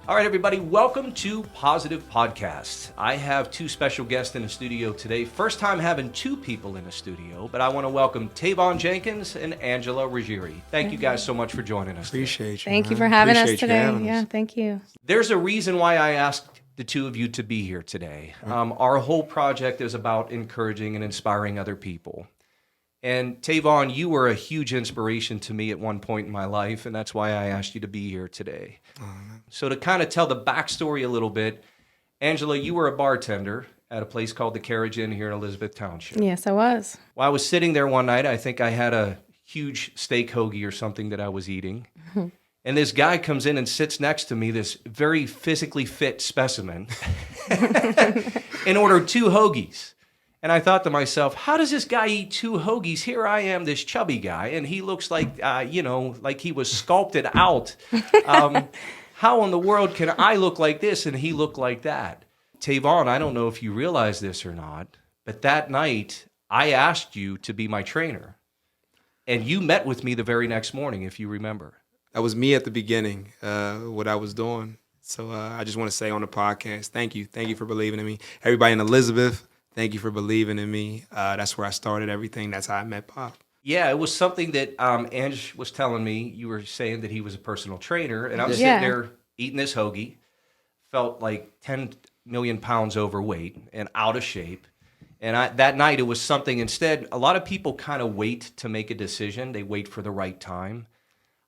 All right, everybody, welcome to Positive Podcast. I have two special guests in the studio today. First time having two people in the studio, but I want to welcome Tayvon Jenkins and Angela Ruggieri. Thank you guys so much for joining us. Appreciate you. Thank you for having us Appreciate you today. having us. Yeah, thank you. There's a reason why I asked the two of you to be here today. Our whole project is about encouraging and inspiring other people. And Tayvon, you were a huge inspiration to me at one point in my life, and that's why I asked you to be here today. So to kind of tell the backstory a little bit, Angela, you were a bartender at a place called the Carriage Inn here in Elizabeth Township. Yes, I was. While I was sitting there one night, I think I had a huge steak hoagie or something that I was eating. And this guy comes in and sits next to me, this very physically fit specimen, and ordered two hoagies. And I thought to myself, how does this guy eat two hoagies? Here I am, this chubby guy, and he looks like, like he was sculpted out. How in the world can I look like this and he look like that? Tayvon, I don't know if you realize this or not, but that night I asked you to be my trainer. And you met with me the very next morning, if you remember. That was me at the beginning, what I was doing. So I just want to say on the podcast, thank you. Thank you for believing in me. Everybody in Elizabeth, thank you for believing in me. That's where I started everything. That's how I met Bob. Yeah, it was something that Ange was telling me. You were saying that he was a personal trainer, and I'm sitting there eating this hoagie, felt like 10 million pounds overweight and out of shape. And that night, it was something instead, a lot of people kind of wait to make a decision. They wait for the right time.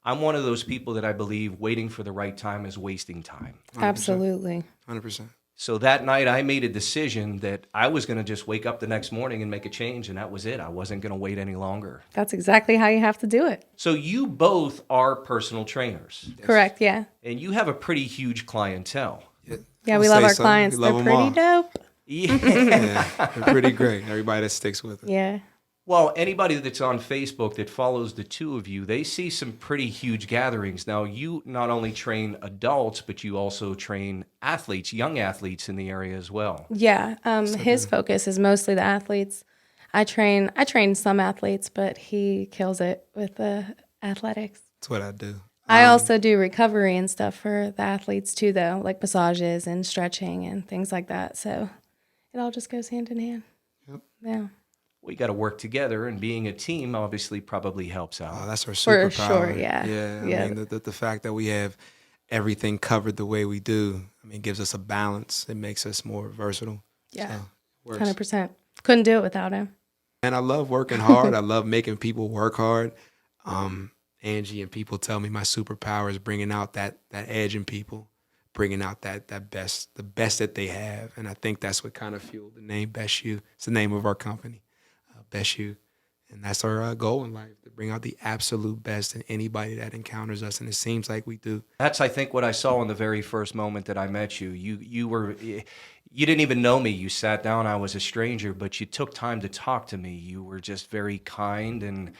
I'm one of those people that I believe waiting for the right time is wasting time. 100%. Absolutely. 100%. So that night, I made a decision that I was going to just wake up the next morning and make a change, and that was it. I wasn't going to wait any longer. That's exactly how you have to do it. So you both are personal trainers. Correct, yeah. And you have a pretty huge clientele. Yeah, we love our clients. We love They're them pretty all. dope. Yeah. They're pretty great. Everybody that sticks with it. Yeah. Well, anybody that's on Facebook that follows the two of you, they see some pretty huge gatherings. Now, you not only train adults, but you also train athletes, young athletes in the area as well. Yeah. His focus is mostly the athletes. I train some athletes, but he kills it with the athletics. That's what I do. I also do recovery and stuff for the athletes too, though, like massages and stretching and things like that. So it all just goes hand in hand. Yep. Yeah. We got to work together, and being a team obviously probably helps out. Oh, that's our For superpower. sure, yeah. Yeah. I mean, the fact that we have everything covered the way we do, I mean, it gives us a balance. It makes us more versatile. Yeah. So, it works. 100%. Couldn't do it without him. And I love working hard. I love making people work hard. Angie and people tell me my superpower is bringing out that edge in people, bringing out the best that they have. And I think that's what kind of fueled the name Best You. It's the name of our company, Best You. And that's our goal in life, to bring out the absolute best in anybody that encounters us. And it seems like we do. That's, I think, what I saw in the very first moment that I met you. You didn't even know me. You sat down. I was a stranger, but you took time to talk to me. You were just very kind, and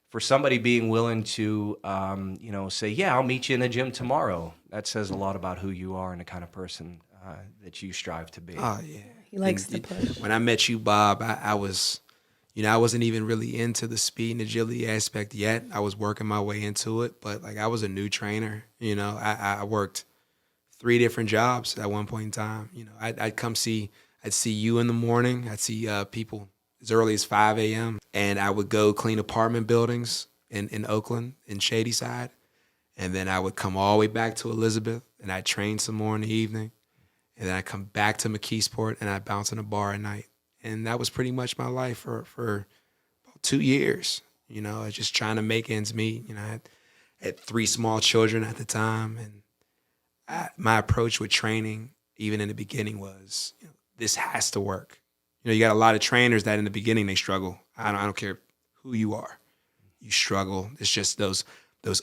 for somebody being willing to, say, yeah, I'll meet you in the gym tomorrow, that says a lot about who you are and the kind of person that you strive to be. Oh, yeah. He likes to push. When I met you, Bob, I wasn't even really into the speed and agility aspect yet. I was working my way into it, but I was a new trainer. I worked 3 different jobs at one point in time. I'd see you in the morning. I'd see people as early as 5 a.m. And I would go clean apartment buildings in Oakland, in Shadyside. And then I would come all the way back to Elizabeth, and I'd train some more in the evening. And then I'd come back to McKeesport, and I'd bounce in a bar at night. And that was pretty much my life for about 2 years. I was just trying to make ends meet. I had 3 small children at the time. And my approach with training, even in the beginning, was, this has to work. You got a lot of trainers that in the beginning they struggle. I don't care who you are, you struggle. It's just those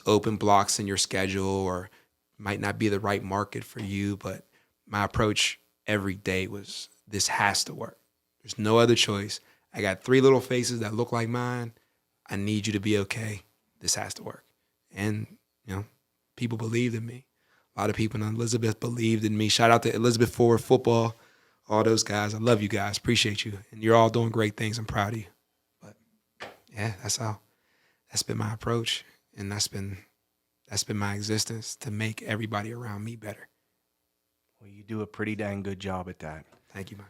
open blocks in your schedule, or might not be the right market for you. But my approach every day was, this has to work. There's no other choice. I got 3 little faces that look like mine. I need you to be okay. This has to work. And people believed in me. A lot of people in Elizabeth believed in me. Shout out to Elizabeth Forward Football. All those guys, I love you guys, appreciate you, and you're all doing great things. I'm proud of you. But yeah, that's been my approach, and that's been my existence, to make everybody around me better. Well, you do a pretty dang good job at that. Thank you, man.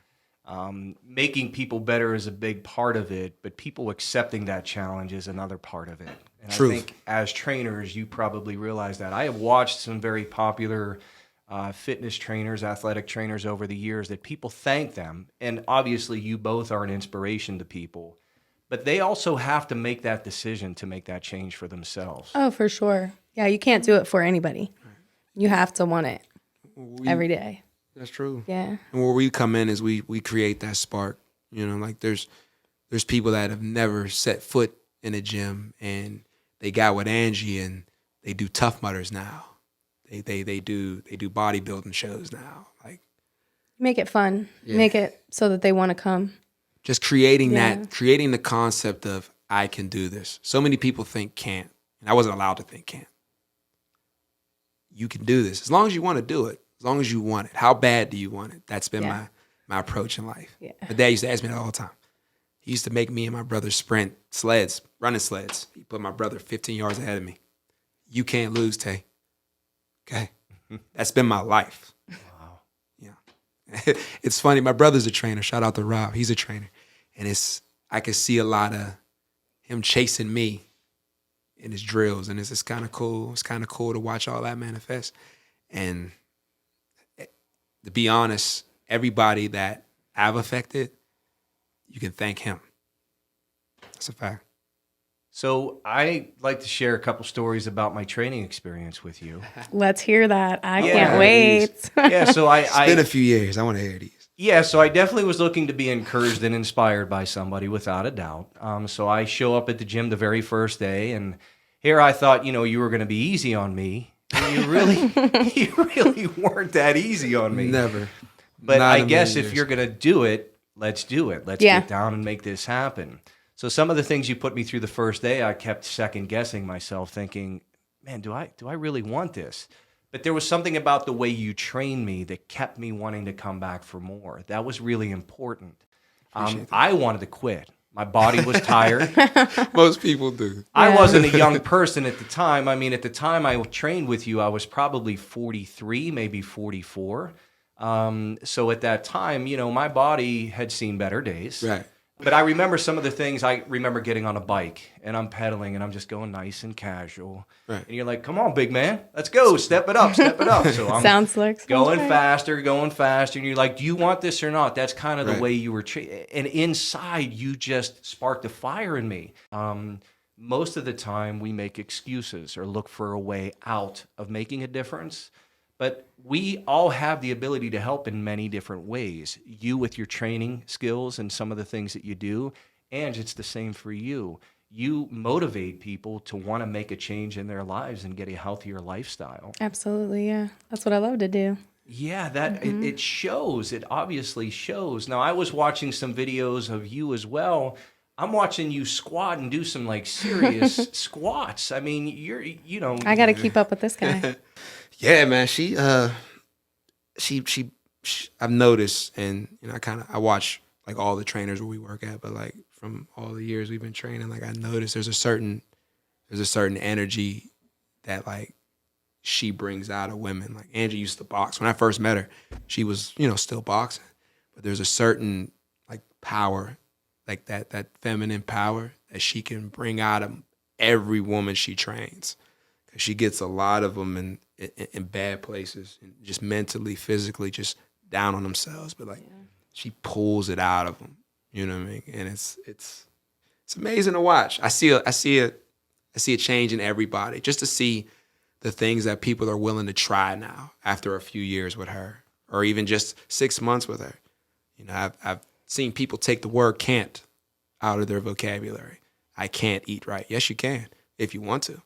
Making people better is a big part of it, but people accepting that challenge is another part of it. And Truth. I think as trainers, you probably realize that. I have watched some very popular fitness trainers, athletic trainers over the years that people thank them. And obviously, you both are an inspiration to people. But they also have to make that decision to make that change for themselves. Oh, for sure. Yeah, you can't do it for anybody. You have to want it every day. That's true. Yeah. And where we come in is we create that spark. You know, like there's people that have never set foot in a gym and they got with Angie and they do Tough Mudders now. They do bodybuilding shows now. Like Make it fun. Yeah. Make it so that they want to come. just creating Yeah. creating the concept of I can do this. So many people think can't, and I wasn't allowed to think can't. You can do this as long as you want to do it. As long as you want it. How bad do you want it? That's been Yeah. my approach in life. Yeah. My dad used to ask me that all the time. He used to make me and my brother sprint sleds, running sleds. He put my brother 15 yards ahead of me. You can't lose, Tay. Okay? That's been my life. Wow. Yeah. It's funny. My brother's a trainer. Shout out to Rob. He's a trainer. And I could see a lot of him chasing me in his drills. And it's kind of cool. It's kind of cool to watch all that manifest. And to be honest, everybody that I've affected, you can thank him. That's a fact. So I like to share a couple stories about my training experience with you. Let's hear that. I Yeah, can't wait. Yeah, so It's been a few years. I want to hear these. Yeah, so I definitely was looking to be encouraged and inspired by somebody, without a doubt. So I show up at the gym the very first day, and here I thought, you were going to be easy on me. And you really weren't that easy on me. Never. But Not I in a guess million if years. you're going to do it, let's do it. Let's Yeah. get down and make this happen. So some of the things you put me through the first day, I kept second guessing myself, thinking, man, do I really want this? But there was something about the way you trained me that kept me wanting to come back for more. That was really important. I wanted to quit. My body was tired. Most people do. I wasn't a young person at the time. I mean, at the time I trained with you, I was probably 43, maybe 44. So at that time, my body had seen better days. Right. But I remember some of the things. I remember getting on a bike and I'm pedaling and I'm just going nice and casual. Right. And you're like, come on, big man, let's go. Step it up, step it up. So I'm Sounds like going right. faster. And you're like, do you want this or not? That's kind of the Right. way you were and inside, you just sparked a fire in me. Most of the time, we make excuses or look for a way out of making a difference. But we all have the ability to help in many different ways. You with your training skills and some of the things that you do, and it's the same for you. You motivate people to want to make a change in their lives and get a healthier lifestyle. Absolutely, yeah. That's what I love to do. Yeah, it shows. It obviously shows. Now, I was watching some videos of you as well. I'm watching you squat and do some serious squats. I mean, I got to keep up with this guy. Yeah, man. She I've noticed, and I watch all the trainers where we work at, but from all the years we've been training, I noticed there's a certain energy that she brings out of women. Like Angie used to box. When I first met her, she was still boxing, but there's a certain power, that feminine power that she can bring out of every woman she trains, because she gets a lot of them in bad places, and just mentally, physically, just down on themselves. But she pulls it out of them. You know what I mean? And it's amazing to watch. I see a change in everybody, just to see the things that people are willing to try now after a few years with her, or even just 6 months with her. I've seen people take the word "can't" out of their vocabulary. I can't eat right. Yes, you can if you want to.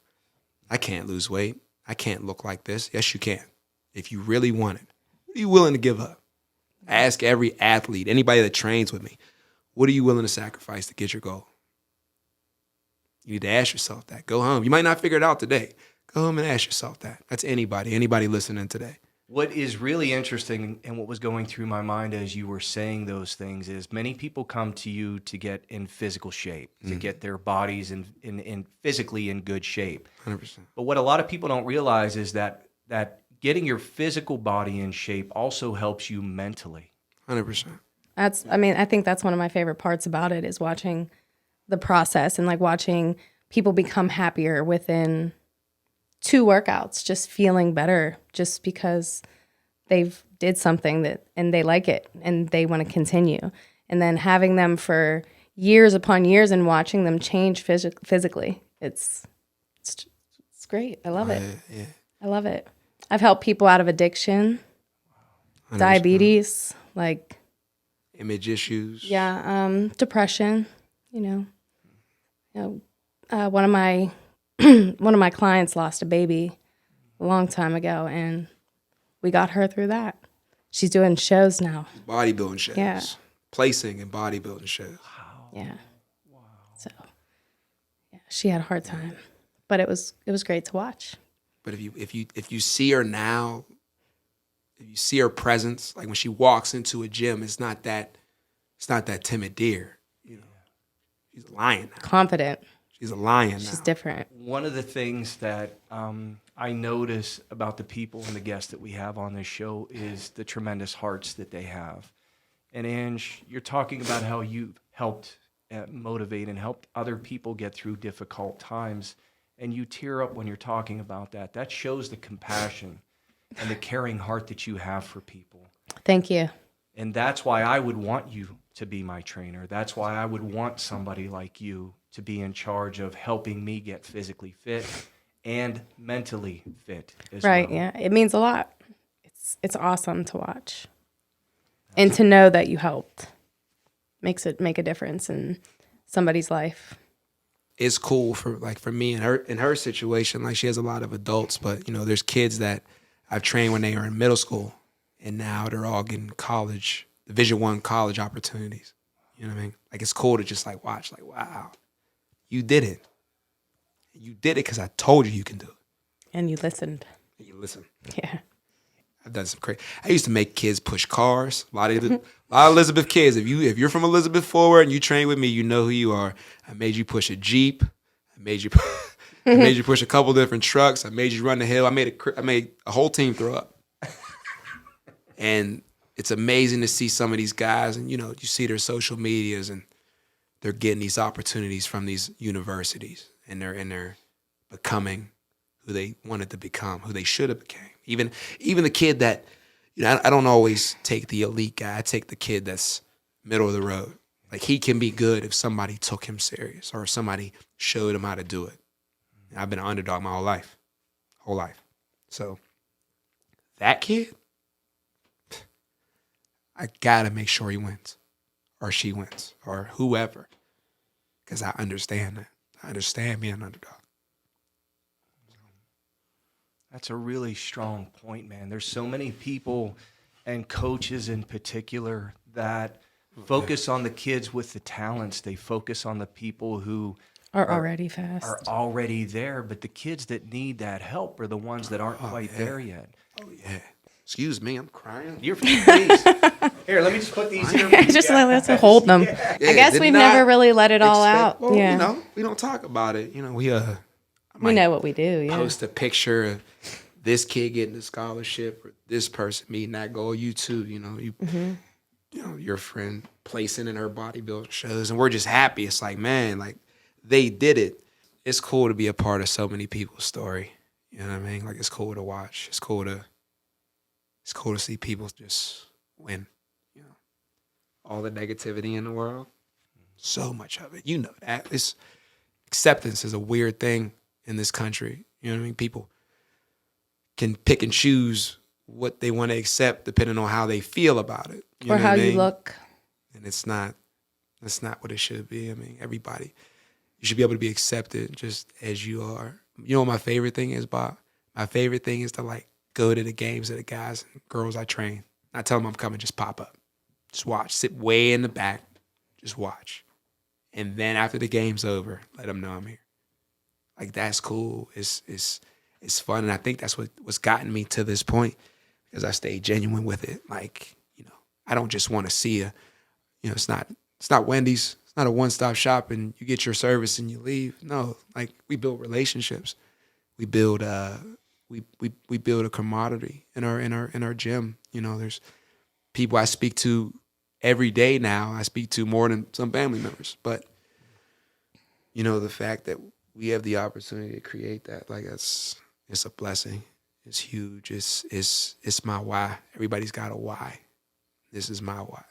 I can't lose weight. I can't look like this. Yes, you can. If you really want it. What are you willing to give up? Ask every athlete, anybody that trains with me, what are you willing to sacrifice to get your goal? You need to ask yourself that. Go home. You might not figure it out today. Go home and ask yourself that. That's anybody listening today. What is really interesting and what was going through my mind as you were saying those things is many people come to you to get in physical shape, to get their bodies in physically in good shape. 100%. But what a lot of people don't realize is that getting your physical body in shape also helps you mentally. 100%. I think that's one of my favorite parts about it is watching the process and like watching people become happier within 2 workouts, just feeling better just because they've did something that and they like it and they want to continue. And then having them for years upon years and watching them change physically. It's great. I love it. Yeah. I love it. I've helped people out of addiction, 100%. diabetes, like Image issues. depression, you know, one of my one of my clients lost a baby a long time ago, and we got her through that. She's doing shows now. Bodybuilding shows. Yeah. Placing in bodybuilding shows. Yeah. Wow. So, yeah, she had a hard time, but it was great to watch. But if you see her now, if you see her presence, like when she walks into a gym, it's not that timid deer. You know, she's a lion now. Confident. She's a lion now. She's different. One of the things that I notice about the people and the guests that we have on this show is the tremendous hearts that they have. And Ange, you're talking about how you helped motivate and helped other people get through difficult times, and you tear up when you're talking about that. That shows the compassion and the caring heart that you have for people. Thank you. And that's why I would want you to be my trainer. That's why I would want somebody like you to be in charge of helping me get physically fit and mentally fit as Right, well. yeah. It means a lot. It's awesome to watch. And to know that you helped makes it make a difference in somebody's life. It's cool for me in her situation. Like, she has a lot of adults, but there's kids that I've trained when they were in middle school, and now they're all getting college, Division I college opportunities. You know what I mean? Like, it's cool to just like watch, like, wow, you did it. You did it because I told you can do it. And you listened. And you listen. Yeah. I've done some crazy. I used to make kids push cars. A lot of Elizabeth kids. If you're from Elizabeth forward and you train with me, you know who you are. I made you push a Jeep. I made you push a couple different trucks. I made you run the hill. I made a whole team throw up. And it's amazing to see some of these guys, and you see their social medias, and they're getting these opportunities from these universities, and they're becoming who they wanted to become, who they should have became. Even the kid that, I don't always take the elite guy. I take the kid that's middle of the road. Like, he can be good if somebody took him serious or if somebody showed him how to do it. And I've been an underdog my whole life. So that kid, I gotta make sure he wins or she wins or whoever, because I understand that. I understand being an underdog. That's a really strong point, man. There's so many people and coaches in particular that focus on the kids with the talents. They focus on the people who Are already fast. are already there, but the kids that need that help are the ones that aren't quite there yet. Oh, yeah. Excuse me, I'm crying. You're please. Here, let me just put these here. Just let's hold them. Yeah, I guess did we've not never really let it all expect- out. Well, yeah. we don't talk about it. We know what we do. Yeah. Post a picture of this kid getting a scholarship or this person meeting that goal. You too, your friend placing in her bodybuilding shows, and we're just happy. It's like, man, like, they did it. It's cool to be a part of so many people's story. You know what I mean? Like, it's cool to watch. It's cool to see people just win. All the negativity in the world, so much of it. You know that. Acceptance is a weird thing in this country. You know what I mean? People can pick and choose what they want to accept depending on how they feel about it. Or how you look. And that's not what it should be. I mean, everybody, you should be able to be accepted just as you are. You know what my favorite thing is, Bob? My favorite thing is to, like, go to the games of the guys and girls I train. Not tell them I'm coming, just pop up. Just watch. Sit way in the back. Just watch. And then after the game's over, let them know I'm here. Like, that's cool. It's fun. And I think that's what's gotten me to this point, because I stayed genuine with it. Like, I don't just want to see it's not Wendy's. It's not a one-stop shop and you get your service and you leave. No, like, we build relationships. We build we build a camaraderie in our gym. You know, there's people I speak to every day now. I speak to more than some family members, but you know, the fact that we have the opportunity to create that, like, it's a blessing. It's huge. It's my why. Everybody's got a why. This is my why.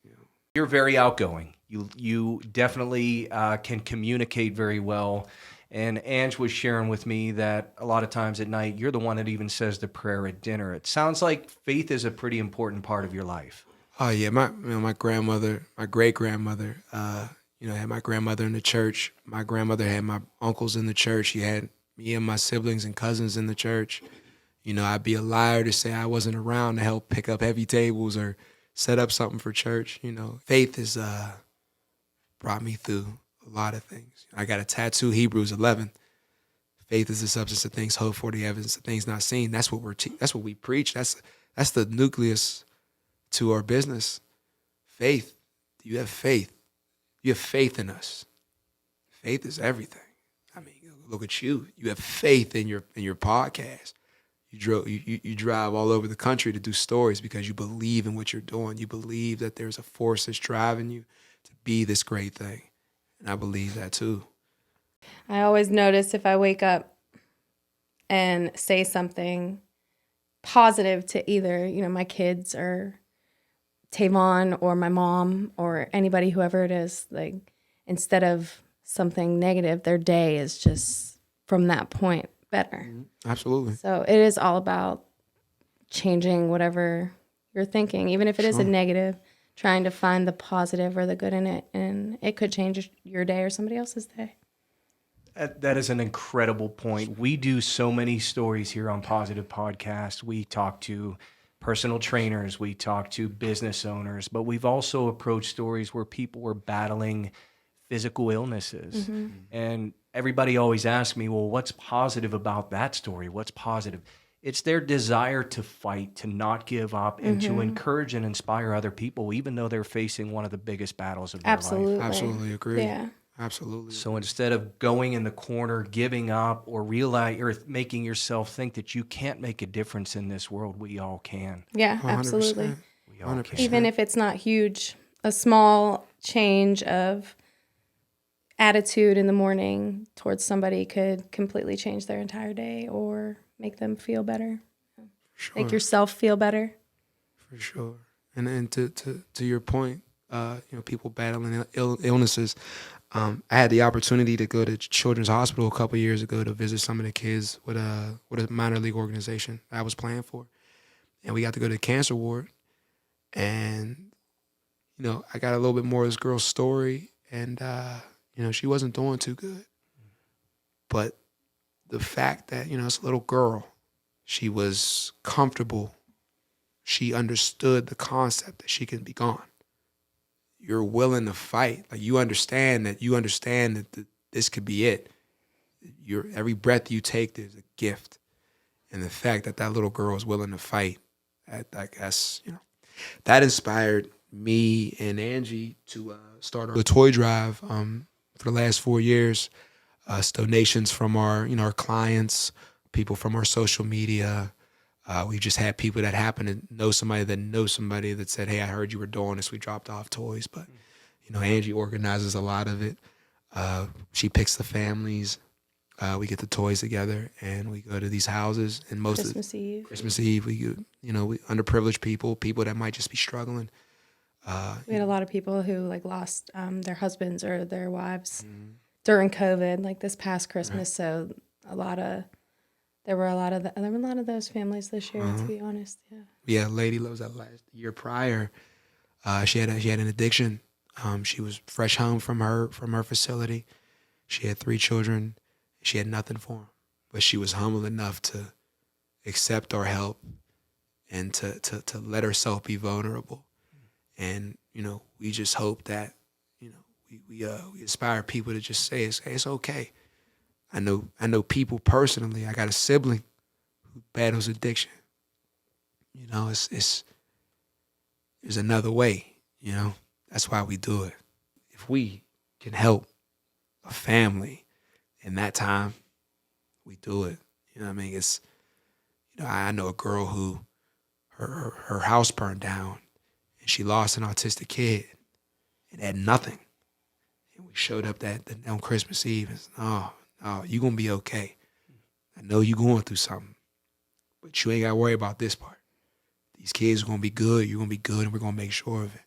You know? You're very outgoing. You definitely can communicate very well. And Ange was sharing with me that a lot of times at night, you're the one that even says the prayer at dinner. It sounds like faith is a pretty important part of your life. Oh yeah, my grandmother, my great grandmother, had my grandmother in the church. My grandmother had my uncles in the church. She had me and my siblings and cousins in the church. You know, I'd be a liar to say I wasn't around to help pick up heavy tables or set up something for church. You know, faith has brought me through a lot of things. I got a tattoo, Hebrews 11. Faith is the substance of things hoped for, the evidence of things not seen. That's what that's what we preach. That's the nucleus to our business. Faith. You have faith. You have faith in us. Faith is everything. I mean, look at you. You have faith in your podcast. You drive all over the country to do stories because you believe in what you're doing. You believe that there's a force that's driving you to be this great thing. And I believe that too. I always notice if I wake up and say something positive to either, my kids or Tayvon or my mom or anybody, whoever it is, like, instead of something negative, their day is just from that point better. Absolutely. So it is all about changing whatever you're thinking, even if it is a negative, trying to find the positive or the good in it, and it could change your day or somebody else's day. That is an incredible point. We do so many stories here on Positive Podcast. We talk to personal trainers, we talk to business owners, but we've also approached stories where people were battling physical illnesses. Mm-hmm. And everybody always asks me, well, what's positive about that story? What's positive? It's their desire to fight, to not give up, and to encourage and inspire other people, even though they're facing one of the biggest battles of their life. Absolutely agree. Yeah. Absolutely. So instead of going in the corner, giving up, or making yourself think that you can't make a difference in this world, we all can. Yeah, absolutely. We all can. Even if it's not huge, a small change of attitude in the morning towards somebody could completely change their entire day or make them feel better. Sure. Make yourself feel better. For sure. And to your point, people battling illnesses. I had the opportunity to go to Children's Hospital a couple of years ago to visit some of the kids with a minor league organization I was playing for. And we got to go to the cancer ward. And, I got a little bit more of this girl's story. And, she wasn't doing too good. But the fact that, it's a little girl, she was comfortable. She understood the concept that she can be gone. You're willing to fight. Like, you understand that this could be it. Every breath you take, there's a gift. And the fact that little girl is willing to fight, that inspired me and Angie to start the toy drive for the last 4 years. Donations from our clients, people from our social media. We just had people that happen to know somebody that said, hey, I heard you were doing this. We dropped off toys. But, Angie organizes a lot of it. She picks the families. We get the toys together, and we go to these houses. And Christmas Eve, we underprivileged people that might just be struggling. We had a lot of people who lost their husbands or their wives during COVID, like this past Christmas. Right. So there were a lot of those families this year, to be honest. Yeah. Yeah, a lady was that last year prior. She had an addiction. She was fresh home from her facility. She had 3 children. She had nothing for them, but she was humble enough to accept our help and to let herself be vulnerable. And we just hope that we inspire people to just say it's okay. I know people personally. I got a sibling who battles addiction. There's another way. That's why we do it. If we can help a family in that time, we do it. I mean, I know a girl who her house burned down and she lost an autistic kid and had nothing. And we showed up on Christmas Eve and said, oh, you're going to be okay. I know you're going through something, but you ain't got to worry about this part. These kids are going to be good. You're going to be good, and we're going to make sure of it.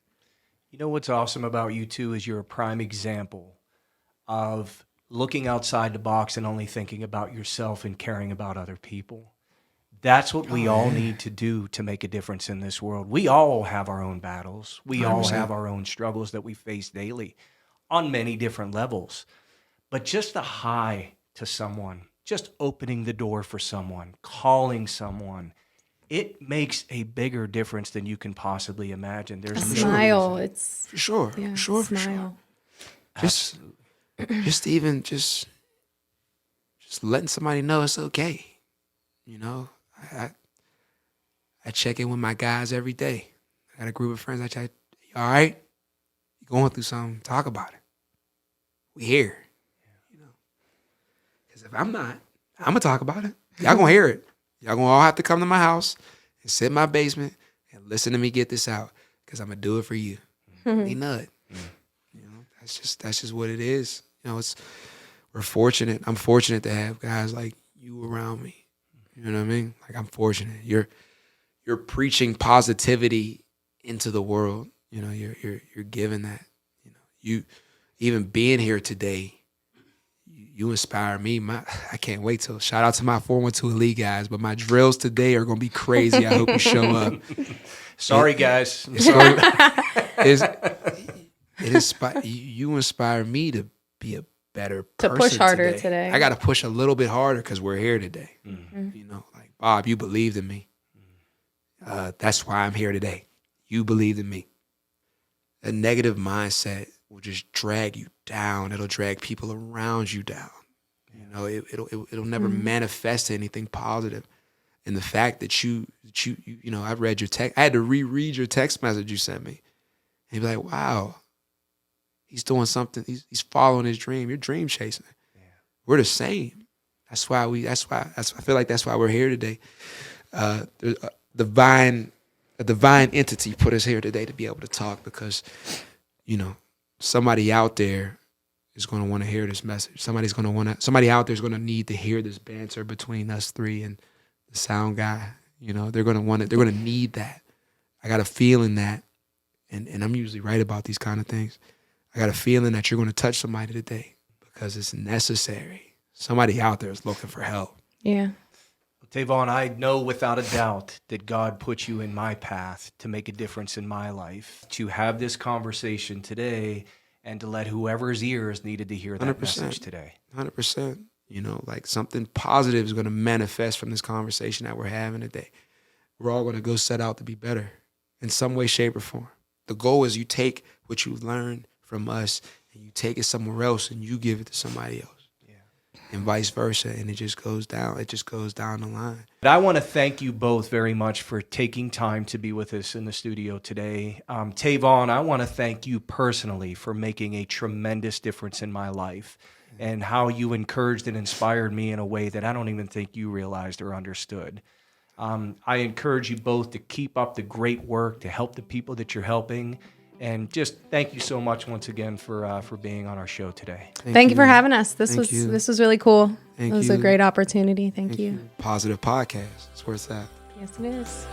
You know what's awesome about you two is you're a prime example of looking outside the box and only thinking about yourself and caring about other people. That's what we all need to do to make a difference in this world. We all have our own battles. We all 100%. have our own struggles that we face daily on many different levels. But just the hi to someone, just opening the door for someone, calling someone, it makes a bigger difference than you can possibly imagine. A There's smile. It's For sure. yeah, For sure. smile. Just letting somebody know it's okay. You know, I check in with my guys every day. I got a group of friends. I check, you all right? You going through something? Talk about it. We here. You know, because if I'm not, I'm gonna talk about it. Y'all gonna hear it. Y'all gonna all have to come to my house and sit in my basement and listen to me get this out. Because I'm gonna do it for you. Ain't nut. You know, that's just what it is. You know, we're fortunate. I'm fortunate to have guys like you around me. You know what I mean? Like, I'm fortunate. You're preaching positivity into the world. You know, you're giving that. You know, you even being here today, you inspire me. I can't wait till shout out to my 412 Elite guys. But my drills today are gonna be crazy. I hope you show up. Sorry, guys. You inspire me to be a better To person push harder today. I got to push a little bit harder because we're here today. Mm-hmm. You know, like, Bob, you believed in me. That's why I'm here today. You believed in me. A negative mindset will just drag you down. It'll drag people around you down. You know, it'll never manifest to anything positive. And the fact that you know, I read your text. I had to reread your text message you sent me. And be like, wow, he's doing something. He's following his dream. You're dream chasing. Yeah. We're the same. I feel like that's why we're here today. A divine entity put us here today to be able to talk because, you know, somebody out there is going to want to hear this message. Somebody out there is going to need to hear this banter between us three and the sound guy. You know, they're going to need that. I got a feeling that, and I'm usually right about these kind of things. I got a feeling that you're going to touch somebody today because it's necessary. Somebody out there is looking for help. Yeah. Tayvon, I know without a doubt that God put you in my path to make a difference in my life, to have this conversation today and to let whoever's ears needed to hear that 100%. message today. 100%. You know, like something positive is going to manifest from this conversation that we're having today. We're all going to go set out to be better in some way, shape, or form. The goal is you take what you learn from us and you take it somewhere else and you give it to somebody else. And vice versa, and it just goes down. It just goes down the line. I want to thank you both very much for taking time to be with us in the studio today. Tayvon, I want to thank you personally for making a tremendous difference in my life and how you encouraged and inspired me in a way that I don't even think you realized or understood. I encourage you both to keep up the great work, to help the people that you're helping. And just thank you so much once again for being on our show today. Thank you for having us. This was really cool. It was a great opportunity. Thank you. Positive podcast. That's where it's at. Yes, it is.